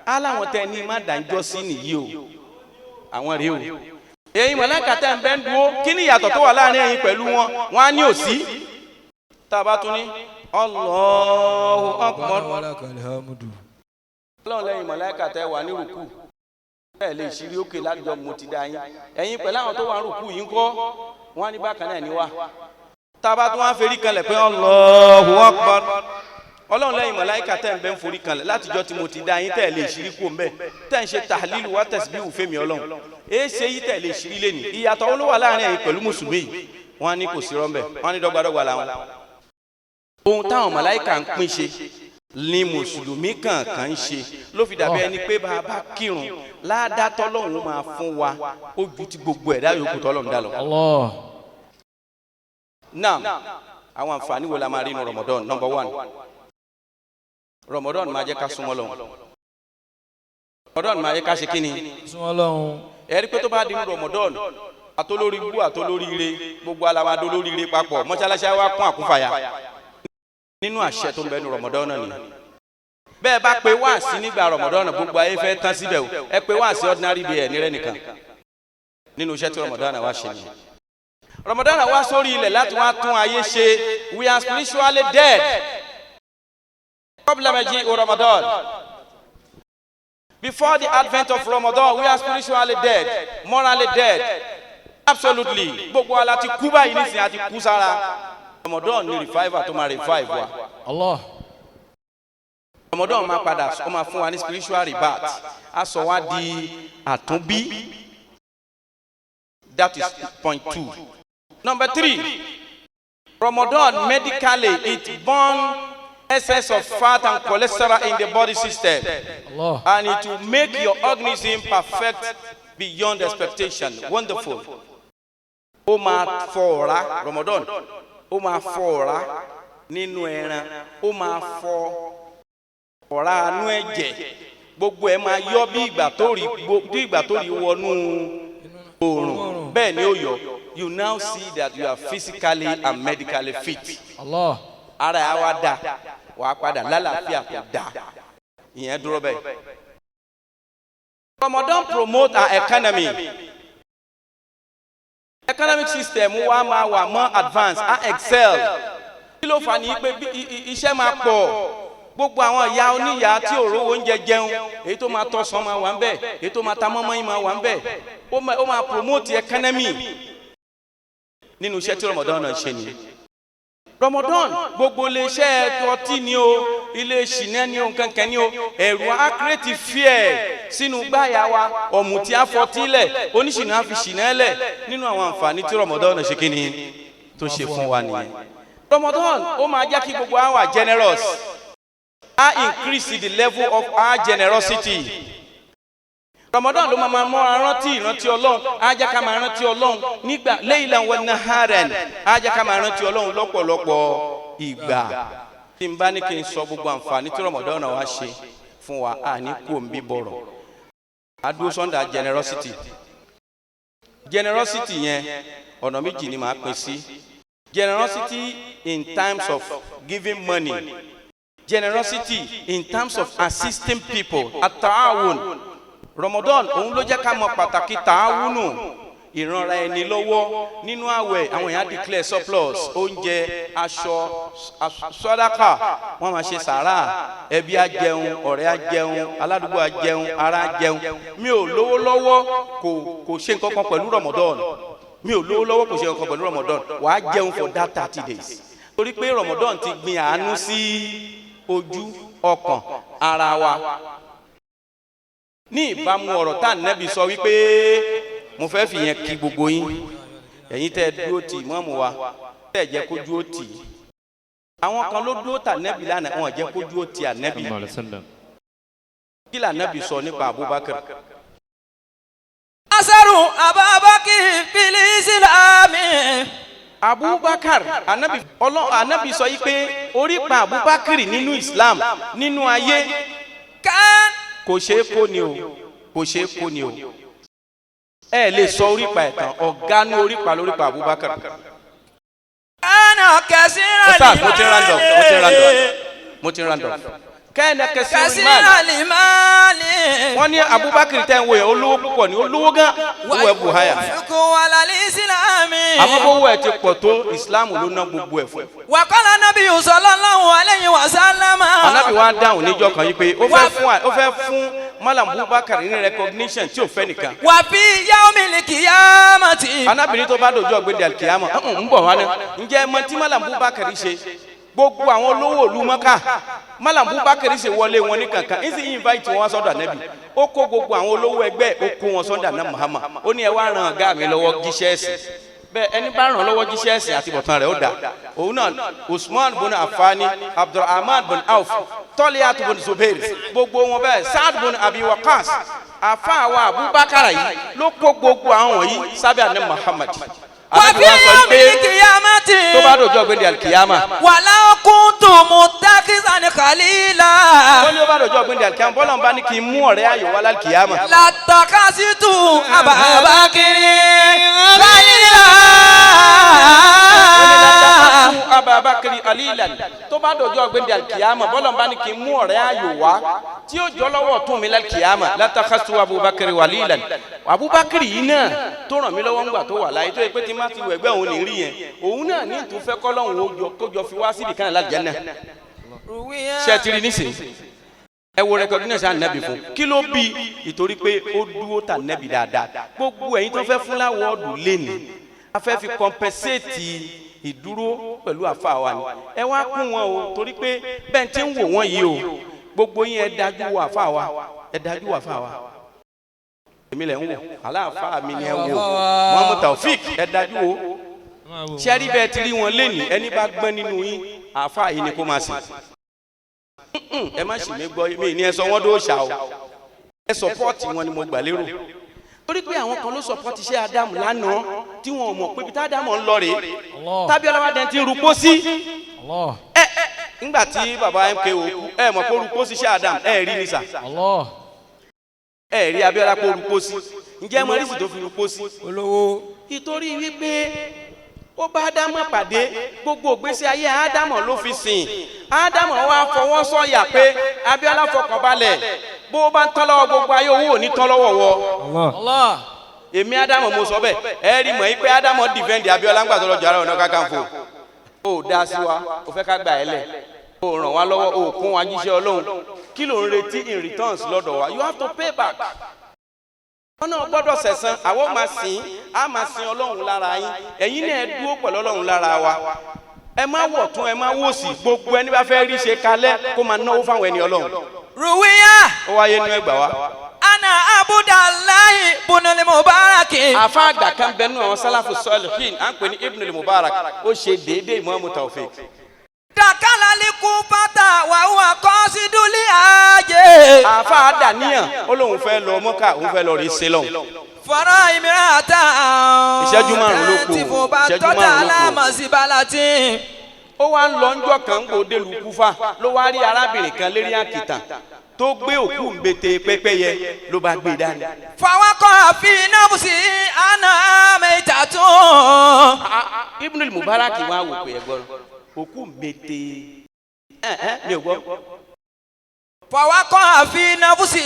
Speaker 4: aláwọn tẹ ní má dáńjọ́ sí nìyí o àwọn rèé o ẹ̀yin màláíkà tẹ́ ń bẹ ń dúró kí ni ìyàtọ̀ tó wà láàrin ẹ̀yin pẹ̀lú wọn wọn á ní òsí tá a bá tún ní Allahu Akbar ọlọ́run lẹ́yìn màláíkà tẹ́ wà ní rùkú bẹ́ẹ̀ lè ṣírí òkè lájọ mo ti dá yín ẹ̀yin pẹ̀lú àwọn tó wà ní rùkú yìí ń kọ́ wọn á ní bákan náà ní wá tá a bá tún wá ferí kanlẹ̀ pé Allahu Akbar ọlọ́run lẹ́yìn màláíkà tẹ́ ń bẹ ń forí kanlẹ̀ látijọ́ tí mo ti dá yín tẹ́ lè ṣírí kú mbẹ́ tẹ́ ń ṣe tàhlílù wá tasbihu fẹ́mi ọlọ́run èé ṣe yí tẹ́ lè ṣírí lẹ́nu ìyàtọ̀ olówó láàrin ẹ̀yin pẹ̀lú mùsùlùmí yìí wọ́n á ní kò sí rọ́mbẹ̀ wọ́n á ní dọ́gbadọ́gba làwọn. ohun táwọn màláíkà ń pín ṣe ni mùsùlùmí kankan ń ṣe ló fi dàbí ẹni pé bá a bá kírun ládàá tọ́lọ́run máa fún wa ó ju ti gbogbo ẹ̀dá yòókù tọ́lọ́run dá lọ. náà àwọn àǹfààní wo la máa rí inú Ramadan number 1 Ramadan máa jẹ́ ká súnmọ́ Ọlọ́run Ramadan máa jẹ́ ká ṣe kíni
Speaker 1: súnmọ́ Ọlọ́run
Speaker 4: ẹ̀rí pé tó bá di inú Ramadan àtolórí ibú àtolórí ire gbogbo alamado lórí ire papọ̀ mọ́ṣáláṣí wa kún àkúnfàyà nínú àṣẹ tó ń bẹ ní Ramadan náà ni bẹ́ẹ̀ bá pe wáàsí nígbà Ramadan gbogbo ayé fẹ́ tán síbẹ̀ o ẹ pe wáàsí ordinary day ẹ̀ nírẹ́ nìkan nínú iṣẹ́ tí Ramadan wa ṣe ni Ramadan wa sórí ilẹ̀ láti wá tún ayé ṣe we are spiritually dead قبل مجيء Ramadan before the advent of Ramadan we are spiritually dead morally dead absolutely gbogbo ala ti kú báyìí nísìnyí àti kú sára Ramadan ni revival tó máa revive wa
Speaker 1: Allah
Speaker 4: Ramadan máa padà ó máa fún wa ní spiritual rebirth á sọ wá di àtúnbí that is point 2 number 3 Ramadan medically it burn excess of fat and cholesterol in the body system
Speaker 1: Allah
Speaker 4: and it will make your organism perfect beyond expectation wonderful ó máa fọ ọ̀rá Ramadan ó máa fọ ọ̀rá nínú ẹran ó máa fọ ọ̀rá inú ẹ̀jẹ̀ gbogbo ẹ̀ máa yọ bí ìgbà tó rí wọnú oòrùn bẹ́ẹ̀ ni ó yọ you now see that you are physically and medically fit
Speaker 1: Allah
Speaker 4: ara ẹ̀ á wá dá wàá padà lálàáfíà tó dá ìyẹn dúró bẹ́ẹ̀. Ramadan promote our economy. Economic system wa máa wà more advanced and excel. Kí ló fà ní pé iṣẹ́ máa pọ̀ gbogbo àwọn ìyá oníyà tí ò rówó oúnjẹ jẹun èyí tó máa tọ́sán máa wà ń bẹ̀ èyí tó máa ta mọ́mọ́ yìí máa wà ń bẹ̀ ó máa promote economy nínú iṣẹ́ tí Ramadan náà ṣe nìyẹn. Ramadan gbogbo iléeṣẹ́ ọtí ni o ilé ṣìnẹ́ ni o nkankan ni o ẹ̀rù á create fear sínú gbáyà wa ọ̀mùtí àfọtílẹ̀ oníṣìnà á fi ṣìnẹ́ lẹ̀ nínú àwọn àǹfààní tí Ramadan ṣe kí ni tó ṣe fún wa nìyẹn. Ramadan ó máa jẹ́ kí gbogbo wa generous á increase the level of our generosity. Ramadan ló máa mọ ìrántí Ọlọ́run á jẹ́ ká máa rántí Ọlọ́run nígbà laylan wa naharan á jẹ́ ká máa rántí Ọlọ́run lọ́pọ̀lọpọ̀ ìgbà tí n bá ní kí n sọ gbogbo àǹfààní tí Ramadan wa ṣe fún wa á ní kó n bí bọ̀rọ̀ adúró sọ́ndà generosity yẹn ọ̀nà méjì ni màá pín sí generosity in terms of giving money generosity in terms of assisting people at-ta'awun. Ramadan òun ló jẹ́ ká mọ̀ pàtàkì tààwùnù ìranra ẹni lọ́wọ́ nínú àwẹ̀ àwọn èèyàn declare surplus oúnjẹ aṣọ sàdákà wọ́n máa ṣe sàrà ẹbí á jẹun ọ̀rẹ́ á jẹun aládùúgbò á jẹun ará á jẹun mi ò lówó lọ́wọ́ kò ṣe nǹkan kan pẹ̀lú Ramadan mi ò lówó lọ́wọ́ kò ṣe nǹkan kan pẹ̀lú Ramadan wàá jẹun for that 30 days torí pé Ramadan ti gbin àánú sí ojú ọkàn ara wa ní ìbámu ọ̀rọ̀ tá Ànábì sọ wípé mo fẹ́ fi yẹn kí gbogbo yín ẹ̀yin tẹ́ dúró tì mọ́mù wa tẹ́ jẹ́ kó dúró tì àwọn kan ló dúró tà Ànábì lánàá wọn jẹ́ kó dúró tì Ànábì kí là Ànábì sọ nípa Abubakar.
Speaker 1: asaru Abubakar fil Islami.
Speaker 4: Abubakar Ànábì sọ yìí pé orí pa Abubakar nínú Islam nínú ayé kò ṣeé kó ni o kò ṣeé kó ni o ẹ lè sọ orípa ẹ̀tàn ọ̀gá ní orípa lórípa Abubakar.
Speaker 1: ana kẹsìrán
Speaker 4: ní mo ti random kẹ́hìnà kẹsìrì
Speaker 1: Kasirali mali.
Speaker 4: wọ́n ní Abubakar tẹ́ ń wo yẹn olówó púpọ̀ ní olówó gan owó ẹ̀ buhaya
Speaker 1: Yufiku walali islami.
Speaker 4: àmọ́ bówó ẹ̀ ti pọ̀ tó ìsìláàmù ló ná gbogbo ẹ̀ fún.
Speaker 1: Wa qala nabiyyu sallallahu alayhi wa sallam.
Speaker 4: Ànábì wa dáhùn níjọ́ kan yìí pé ó fẹ́ fún Malam Abubakar ní recognition tí ò fẹ́ nìkan.
Speaker 1: Wa fi yawmil qiyamati.
Speaker 4: Ànábì ní tó bá dòjọ́ ọ̀gbẹ́dẹ̀ alikiyama ń bọ̀ wá ní. ǹjẹ́ mọ̀ tí Malam Abubakar ṣe gbogbo àwọn olówó ìlú Mọ́kà Malam Abubakar ṣe wọlé wọn ní kankan ń sì invite wọn sọ́dọ̀ Ànábì ó kó gbogbo àwọn olówó ẹgbẹ́ ó kó wọn sọ́dọ̀ Ànábì Muhammad ó ní ẹ wá ràn ọ̀gá mi lọ́wọ́ jíṣẹ́ ẹ̀sìn bẹ́ẹ̀ ẹni bá ràn lọ́wọ́ jíṣẹ́ ẹ̀sìn àti bọ̀tán rẹ̀ ó dà òun náà Usman bin Affani Abdulrahman bin Auf Toliyat bin Zubair gbogbo wọn bẹ́ẹ̀ Saad bin Abi Waqqas àfa wa Abubakar yìí ló kó gbogbo àwọn wọ̀nyí sábẹ́ Ànábì Muhammad.
Speaker 1: Wa fi yawmil qiyamati.
Speaker 4: tó bá dòjọ́ ọ̀gbẹ́dẹ̀ alikiyama.
Speaker 1: Walau kuntu muttakhizan khalila.
Speaker 4: ó ní ó bá dòjọ́ ọ̀gbẹ́dẹ̀ alikiyama bọ́lá ń bá ní kí n mú ọ̀rẹ́ ayò wá lálikiyama.
Speaker 1: Latakasitu Ababakiri khalila.
Speaker 4: Ababakiri alilan tó bá dòjọ́ ọ̀gbẹ́dẹ̀ alikiyama bọ́lá ń bá ní kí n mú ọ̀rẹ́ ayò wá tí ó jọ lọ́wọ́ tún mi lálikiyama latakasitu Abubakiri walilan. Abubakiri yìí náà tó ràn mí lọ́wọ́ ńgbà tó wà láyé tó yẹ pé tí má ti wọ ẹgbẹ́ òun ní rí yẹn òun náà ní ìtúfẹ́ kọ́lọ́hún kó jọ fi wá síbi kan láti Jánnà. ṣé ẹ ti rí nísìnyí ẹ wo recognition Ànábì fún kí ló bí ìtorí pé ó dúró tà Ànábì dáadáa gbogbo ẹ̀yin tó fẹ́ fún láwọ́ọ̀dù lẹ́nu a fẹ́ fi compensate ìdúró pẹ̀lú àfa wa ni ẹ wá kún wọn o torí pé bẹ́ẹ̀ tí ń wò wọ́n yìí o gbogbo yín ẹ dájú wọ àfa wa ẹ dájú wọ àfa wa èmi lẹ̀ ń wò aláàfáà mi ni ẹ wò Muhammad Taofik ẹ dájú o sẹ́rí bẹ́ẹ̀ ti rí wọn lẹ́nìí ẹni bá gbọ́n nínú yín àáfàá yìí ni kó máa sìn. ẹ má sì mí gbọ́ mi ní ẹ sọ wọ́n dó ṣà o ẹ sọpọ́ọ̀tì wọn ni mo gbà lérò. torí pé àwọn kan ló sọpọ́ọ̀tì iṣẹ́ Ádámù lánàá tí wọn ò mọ̀ pé ibi tá Ádámù ń lọ rèé tábí ọlọ́wádẹ́ ti ń rúpó sí. ńgbà tí bàbá MKO kú ẹ mọ̀ pé rúpó sí iṣẹ́ Ádámù ẹ rí ní sà ẹ rí Abíọ́lá pé rúpó sí ǹjẹ́ mo rí sì tó fi rúpó sí. olówó ìtorí wípé ó bá Ádámọ̀ pàdé gbogbo ìgbésí ayé Ádámọ̀ ló fi sìn Ádámọ̀ wá fọwọ́ sọ̀yà pé Abíọ́lá fọkànbalẹ̀ bó bá ń tán lọ́wọ́ gbogbo ayé owó ò ní tán lọ́wọ́ wọ. èmi Ádámọ̀ mo sọ bẹ́ẹ̀ ẹ rí mọ̀ yí pé Ádámọ̀ defend Abíọ́lá ńgbà tó lọ jọ Ààrẹ Ọ̀nà Kakanfò ó dá sí wa ó fẹ́ ká gbà ẹ́ lẹ̀ ó ràn wá lọ́wọ́ ó kún wa jíṣẹ́ Ọlọ́run kí ló ń retí in returns lọ́dọ̀ wa you have to pay back. wọ́n náà gbọ́dọ̀ sẹ̀san àwọn máa sìn á máa sin Ọlọ́run lára yín ẹ̀yin náà ẹ dúró pẹ̀lú Ọlọ́run lára wa ẹ má wọ̀ tún ẹ má wò sí gbogbo ẹni bá fẹ́ rí ṣe kalẹ̀ kó máa náwó fáwọn ẹni Ọlọ́run.
Speaker 1: Ruwiya.
Speaker 4: ó wáyé nínú ẹgbàá wa.
Speaker 1: Ana Abudulayi bunul Mubarak.
Speaker 4: àfa àgbà kan bẹ nínú àwọn sálàfù salihin à ń pè ní Ibnul Mubarak ó ṣe déédéé Muhammad Taofik.
Speaker 1: Dakala likufata wa huwa qasidul haji.
Speaker 4: àfa àdàníyàn ó lóun fẹ́ lọ Mọ́kà òun fẹ́ lọ rí sílọ̀.
Speaker 1: Fara imirata.
Speaker 4: ìṣẹ́jú márùn-ún ló kù ìṣẹ́jú márùn-ún ló kù. ó wá ń lọ ńjọ́ kan ń gbòde lu Kúfà ló wá rí arábìnrin kan lérí àkìtàn tó gbé òkú ńbete pẹ́pẹ́yẹ ló bá gbé dání.
Speaker 1: Fawakọ̀ fi nafsi ana maitatun.
Speaker 4: Ibnul Mubarak wá wò pé ẹ gbọ́dọ̀ òkú ńbete mi ò gbọ́.
Speaker 1: Fawakọ̀ fi nafsi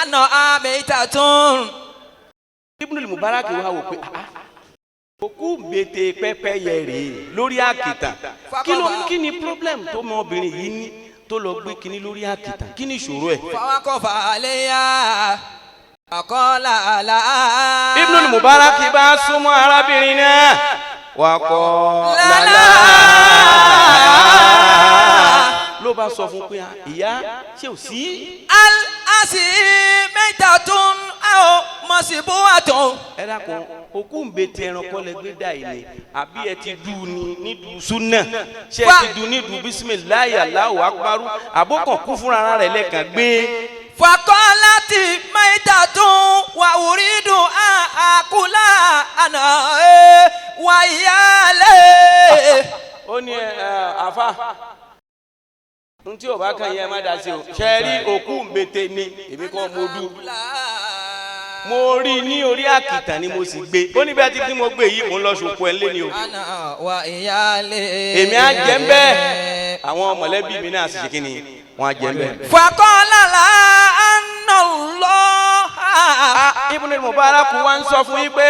Speaker 1: ana maitatun.
Speaker 4: Ibnul Mubarak wá wò pé òkú ńbete pẹ́pẹ́yẹ rèé lórí àkìtàn kí ni problem tó mọ obìnrin yìí ní tó lọ gbé kinní lórí àkìtàn kí ni ìṣòro ẹ̀.
Speaker 1: Fawakọ̀ fàlẹ́yà àkọọ́lá àlá.
Speaker 4: Ibnul Mubarak bá súnmọ́ arábìnrin náà wakọ̀ lálá ló bá sọ fún pé ìyá ṣé ò sí.
Speaker 1: Al-asi maitatun aw masbuhatun.
Speaker 4: ẹ dákun òkú ńbete ẹranko lẹ gbé dà yìí ni àbí ẹ ti dùn ní nídùú súnà ṣé ẹ ti dùn nídùú bisimilayi Allahu akbaru àbókan kú fúnra rẹ̀ lẹ́ẹ̀kan gbé.
Speaker 1: Faqalati maitatun wa uridu akula ana wa iyale.
Speaker 4: ó ní àfa ntí o bá kàn yẹ má dá sí o ṣe rí òkú ńbete ni èmi kọ́ mo dùn mo rí ní orí àkìtàn ni mo sì gbé ó ní bẹ́ẹ̀ tí mo gbé yìí mo ń lọ ṣòkò ẹ̀ lé ni o.
Speaker 1: Ana wa iyale.
Speaker 4: èmi á jẹ́ ń bẹ́ẹ̀ àwọn mọ̀lẹ́bí mi náà sì ṣe kí ni wọ́n á jẹ́ bẹ́ẹ̀.
Speaker 1: faqala la anna Allah.
Speaker 4: Ibn al-Mubarak wa ń sọ fún yín pé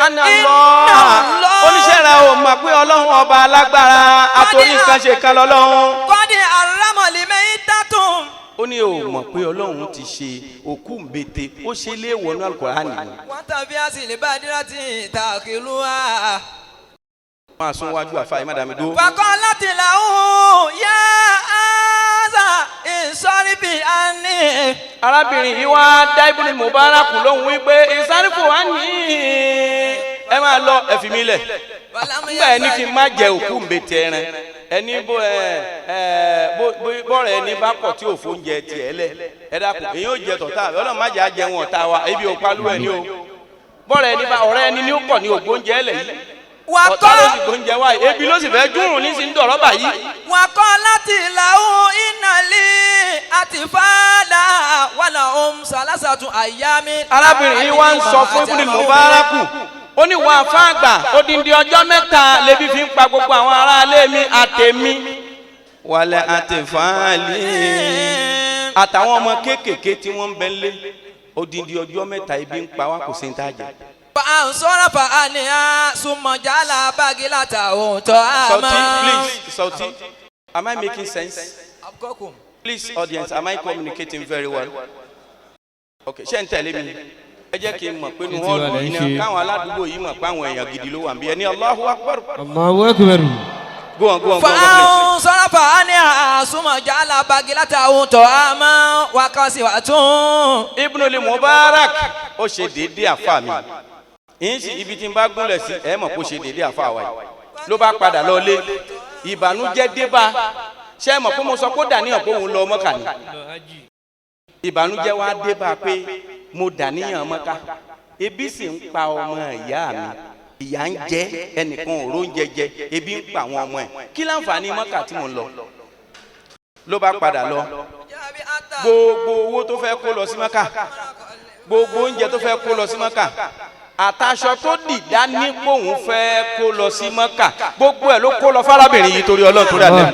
Speaker 4: anna Allah oníṣẹ́ rẹ̀ ò mọ̀ pé ọlọ́run ọba alágbára àtòrí nǹkan ṣe kan lọ́lọ́run.
Speaker 1: qad harrama limaytatum.
Speaker 4: ó ní ò mọ̀ pé ọlọ́run ti ṣe òkú mbete ó ṣe léèwọ̀ ní Al-Qur'ani.
Speaker 1: wọ́n tàbí àsìlè bá dírà tí ta'kiluha.
Speaker 4: máa sún wájú àfa ìmádàmí dó.
Speaker 1: faqalat lahu ya aza insarifi anni.
Speaker 4: arábìnrin yìí wá dá Ibn al-Mubarak lóhùn wípé ìsárífò wá ní ẹ máa lọ ẹ fi mí lẹ̀. nígbà ẹni kí n má jẹ òkú mbete ẹran ẹni bọ́ọ̀rọ̀ ẹni bá kọ̀ tí òfò ń jẹ tiẹ̀ lẹ̀ ẹ dákun èyí ò jẹ tọ̀tà ọlọ́run má jẹ́ àjẹun ọ̀tá wa ebi ò palú ẹni o bọ́ọ̀rọ̀ ẹni bá ọ̀rẹ́ ẹni ní ó kọ̀ ní ògbóúnjẹ lẹ̀ yìí ọ̀tá ló sì gbóúnjẹ wáyé ebi ló sì fẹ́ dúrùn ní sí ń dọ̀rọ̀ báyìí.
Speaker 1: وقالت له إن لي أطفالا ولهم ثلاثة أيام.
Speaker 4: arábìnrin yìí wá ń sọ fún Ibn al-Mubarak ó ní wọn àfáàgbà odindi ọjọ́ mẹ́ta lèbi fi ń pa gbogbo àwọn aráalé mi àtẹ̀mí wàlẹ̀ àtẹ̀fáàlì àtàwọn ọmọ kéékèèké tí wọ́n ń bẹ lé odindi ọjọ́ mẹ́ta ebi ń pa wá kò sí ní tàjà.
Speaker 1: فأنصرف عنها ثم جعل باقلته طعاما.
Speaker 4: Sauti, am I making sense?
Speaker 1: أبقاكم.
Speaker 4: Please, audience, am I communicating very well? Okay, ṣé ń tẹ̀lé mi? Ẹ jẹ́ kí n mọ̀ pé nu hall yìí náà káwọn aládùúgbò yìí mọ̀ pé àwọn èèyàn gidi ló wà níbí ẹni Allahu Akbar.
Speaker 2: Allahu Akbar.
Speaker 4: Go on, please.
Speaker 1: فأنصرف عنها ثم جعل باقلته طعاما وكسوة.
Speaker 4: Ibn al-Mubarak ó ṣe déédéé àfa mi. Ìyín sì ibi tí n bá gúnlẹ̀ sí ẹ mọ̀ kó ṣe déédéé àfa wa yìí. Ló bá padà lọ lé ìbànújẹ́ débá ṣé mọ̀ pé mo sọ kó dàníyàn pé òun lọ Mọ́kà ni. Ìbànújẹ́ wá débá pé mo dàníyàn Mọ́kà ebi sì ń pa ọmọ ìyá mi ìyà ń jẹ ẹnìkan òró ń jẹjẹ ebi ń pa àwọn ọmọ ẹ kí láǹfààní Mọ́kà tí mo ń lọ. Ló bá padà lọ gbogbo owó tó fẹ́ kó lọ sí Mọ́kà gbogbo oúnjẹ tó fẹ́ kó lọ sí Mọ́kà àtàṣọ tó dìdá ní pòun fẹ́ kó lọ sí Mọ́kà gbogbo ẹ̀ ló kó lọ fárábìnrin yìí torí Ọlọ́run tó dà lẹ́nu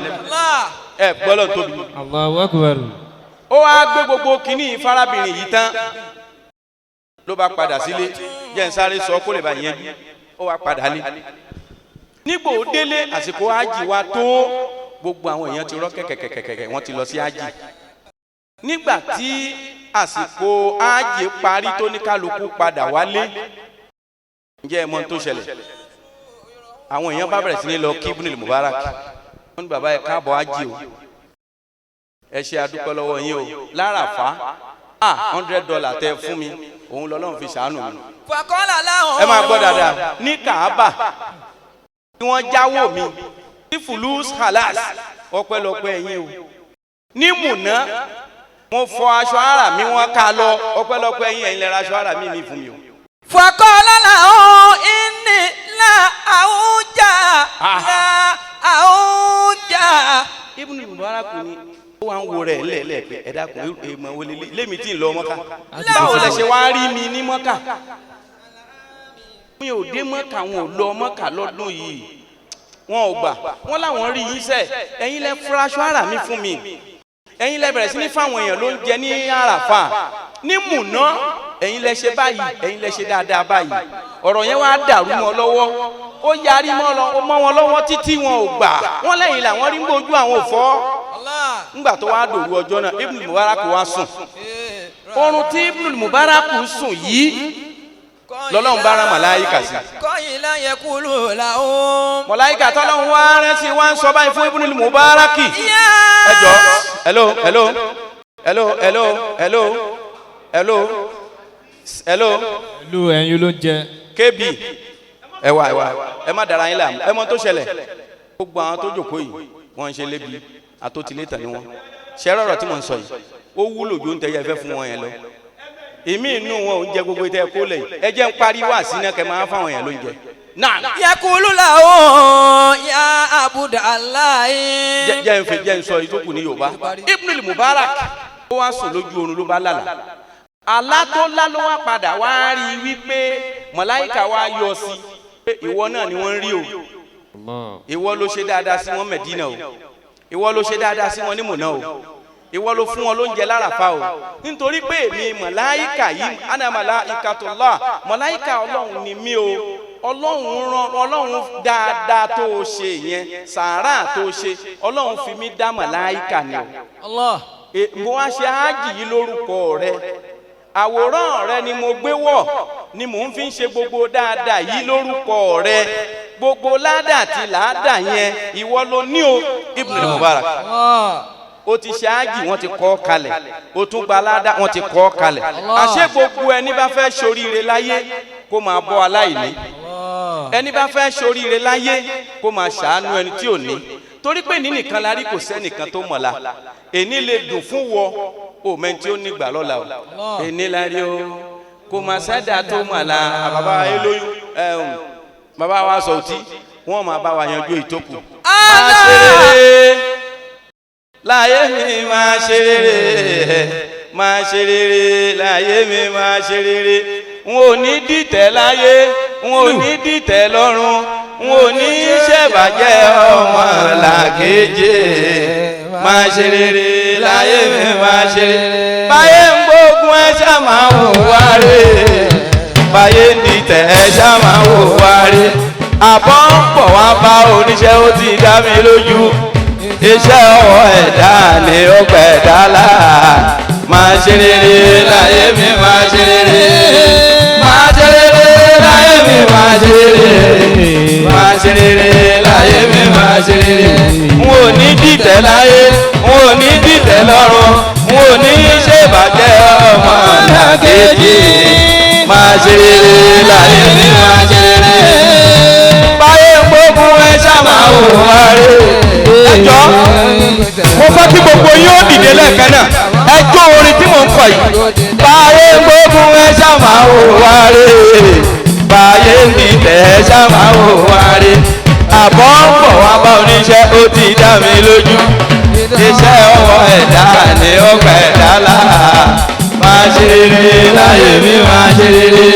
Speaker 4: ẹ gbọ́dọ̀ tóbi.
Speaker 2: Allahu Akbar.
Speaker 4: ó wá gbé gbogbo kínní fárábìnrin yìí tán ló bá padà sílé jẹ́ ń sáré sọ kó lè bá yẹn bí ó wá padà lé. nígbò ó délé àsìkò ájì wa tó gbogbo àwọn èèyàn ti rọ́ kẹ̀kẹ̀kẹ̀kẹ̀ wọ́n ti lọ sí ájì. nígbà tí àsìkò ájì parí tó ní kálukú padà wálé ǹjẹ́ ẹ mọ̀ tó ṣẹlẹ̀ àwọn èèyàn bá bẹ̀rẹ̀ sí ní lọ kí Ibn al-Mubarak wọ́n ní bàbá ẹ káàbọ̀ ájì o ẹ ṣe àdúpẹ́ lọ́wọ́ yín o láràfá $100 tẹ fún mi òun lọ́lọ́run fi ṣàánú mi.
Speaker 1: فقال له.
Speaker 4: ẹ máa gbọ́ dáadáa ní Kaaba tí wọ́n jáwó mi ní fulus halas ọpẹ́lọpẹ́ yín o ní Mùná mo fọ aṣọ ara mi wọ́n ká lọ ọpẹ́lọpẹ́ yín ẹ̀yin lẹ́ra aṣọ ara mi ní fún mi o.
Speaker 1: فقال له إني لا أوجع لا أوجع.
Speaker 4: Ibn al-Mubarak ni ó wá ń wo rẹ̀ lẹ́ẹ̀lẹ́ pé ẹ dákun èèmọ̀ wo lémi tí ń lọ Mọ́kà báwo lẹ ṣe wá rí mi ní Mọ́kà mi ò dé Mọ́kà wọn ò lọ Mọ́kà lọ́dún yìí wọn ò gbà wọn láwọn rí yín sẹ ẹ̀yin lẹ furaṣọ ara mi fún mi ẹ̀yin lẹ bẹ̀rẹ̀ sí ní fáwọn èèyàn ló ń jẹ ní Àràfà ní Mùná ẹ̀yin lẹ ṣe báyìí ẹ̀yin lẹ ṣe dáadáa báyìí ọ̀rọ̀ yẹn wá dàrú mọ́ lọ́wọ́ ó yarí mọ́ wọn lọ́wọ́ títí wọn ò gbà wọ́n lẹ́yìn làwọn rí gbójú àwọn òfò ńgbà tó wá dòru ọjọ́ náà Ibn al-Mubarak wá sùn oorun tí Ibn al-Mubarak sùn yìí lọ́lọ́run bá rán màláyíkà sí.
Speaker 1: قيل يقول لهم.
Speaker 4: màláyíkà tọ́lọ́run wá rántí wá ń sọ báyìí fún Ibn al-Mubarak. ẹ jọ hello
Speaker 2: ẹ̀yin ló ń jẹ.
Speaker 4: kb ẹ wá ẹ má dara yín láàmú ẹ mọ̀ tó ṣẹlẹ̀ gbogbo àwọn tó jókòó yìí wọ́n ń ṣe lébi àtòtílétà ni wọ́n ṣe rọrọ tí mò ń sọ yìí ó wúlò ju ń tẹyẹ fẹ́ fún wọn yẹn lọ èmi inú wọn ò ń jẹ gbogbo ìtẹ kó lẹ ẹ jẹ́ ń pariwo àsínà kẹ máa fáwọn yẹn ló ń jẹ náà.
Speaker 1: yakulu lahu ya Abudalahi.
Speaker 4: jẹ́ ń sọ ìtókù ní Yorùbá Ibn al-Mubarak ó wá sùn lójú oorun ló bá lálà àlá tó lá ló wá padà wá rí i wípé màláíkà wá yọ sí pé ìwọ náà ni wọ́n ń rí o ìwọ ló ṣe dáadáa sí wọn Mẹdínà o ìwọ ló ṣe dáadáa sí wọn ní Mùná o ìwọ ló fún wọn lóúnjẹ l'Árafá o nítorí pé èmi màláíkà yìí ana malaikatullah màláíkà Ọlọ́run ni mí o Ọlọ́run dáadáa tó o ṣe yẹn sàárà tó o ṣe Ọlọ́run fi mí dá màláíkà ni o Allah mo wá ṣe hájì yìí lórúkọ rẹ àwòrán rẹ ni mo gbé wọ̀ ni mò ń fi ń ṣe gbogbo dáadáa yìí lórúkọ rẹ gbogbo ládà tí ládà yẹn ìwọ ló ní o Ibn Mubarak o ti ṣe hájì wọ́n ti kọ kalẹ̀ o tún gba ládà wọ́n ti kọ kalẹ̀ àṣẹ gbogbo ẹni bá fẹ́ ṣoríire láyé kó máa bọ́ aláìní ẹni bá fẹ́ ṣoríire láyé kó máa ṣàánú ẹni tí ò ní torí pé ní nìkan la rí kò sẹ́nìkan tó mọ̀la èní lè dùn fún wọ òmẹ́ tí ó nígbà lọ́la o èní la rí o kò máa sẹ́dá tó mọ̀la bàbá elóyún bàbá wa Sọ̀tí wọ́n máa bá wa yanjú ìtókù. máa ṣe rere láyé mi máa ṣe rere máa ṣe rere láyé mi máa ṣe rere n ò ní dìtẹ̀ láyé n ò ní dìtẹ̀ lọ́run n ò ní ṣèbàjẹ́ ọmọ làkejì máa ṣe rere láyé mi máa ṣe rere báyé ń gbógun ẹ ṣá máa wò wá rè báyé ń dìtẹ̀ ẹ ṣá máa wò wá rè àbọ̀ ń pọ̀ wá bá oníṣẹ́ ó ti dá mi lójú iṣẹ́ ọwọ́ ẹ̀dá ni ó gbẹ̀dá là máa ṣe rere láyé mi máa ṣe rere máa ṣe rere láyé mi máa ṣe rere máa ṣe rere láyé mi máa ṣe rere n ò ní dìtẹ̀ láyé n ò ní dìtẹ̀ lọ́run n ò ní ṣèbàjẹ́ ọmọ làkejì máa ṣe rere láyé mi máa ṣe rere báyé gbógun ẹ ṣá máa wò wá rè ẹjọ́ mo fẹ́ kí gbogbo yín ó dìde lẹ́ẹ̀kan náà ẹjọ́ orin tí mò ń kọ yìí báyé gbógun ẹ ṣá máa wò wá rè báyé nìtẹ̀ ẹ ṣá máa wò wá rè àbọ̀ ń bọ̀ wá bá oníṣẹ́ ó ti dá mi lójú iṣẹ́ ọwọ́ ẹ̀dá ni ó gbẹ̀dá là máa ṣe rere láyé mi máa ṣe rere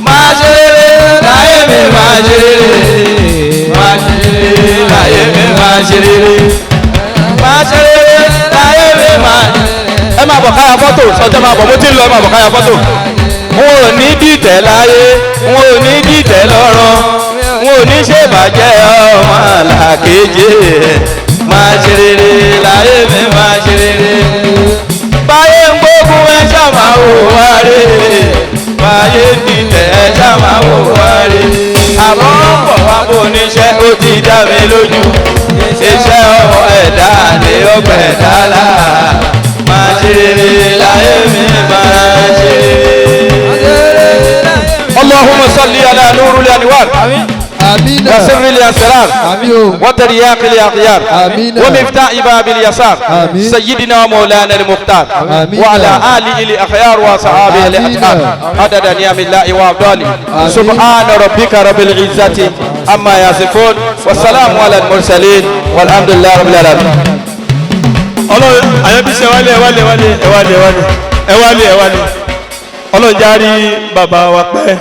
Speaker 4: máa ṣe rere láyé mi máa ṣe rere máa ṣe rere láyé mi máa ṣe rere máa ṣe rere láyé mi máa ṣe rere. ẹ máa bọ̀ káyà fọ́tò sọjọ́ máa bọ̀ mo ti ń lọ ẹ máa bọ̀ káyà fọ́tò. n ò ní dìtẹ̀ láyé n ò ní dìtẹ̀ lọ́run n ò ní ṣèbàjẹ́ ọmọ làkejì máa ṣe rere láyé mi máa ṣe rere báyé ń gbógun ẹ ṣá máa wò wá rè báyé dìtẹ̀ ẹ ṣá máa wò wá rè àmọ́ ń bọ̀ wá bó oníṣẹ́ ó ti dá mi lójú iṣẹ́ ọwọ́ ẹ̀dá ni ó gbẹ̀dá là máa ṣe rere láyé mi máa ṣe rere. Allahumma salli ala nurul anwar وسر الأسرار وترياق الأخيار ومفتاح باب اليسار سيدنا مولانا المختار وعلى آله الأخيار وصحابه الأطهار عدد نعم الله وأفضاله سبحان ربك رب العزة عما يصفون والسلام على المرسلين والحمد لله رب العالمين.
Speaker 2: Ọlọ́run ayébísẹ́ wálé Ọlọ́run járí bàbá wa pẹ́.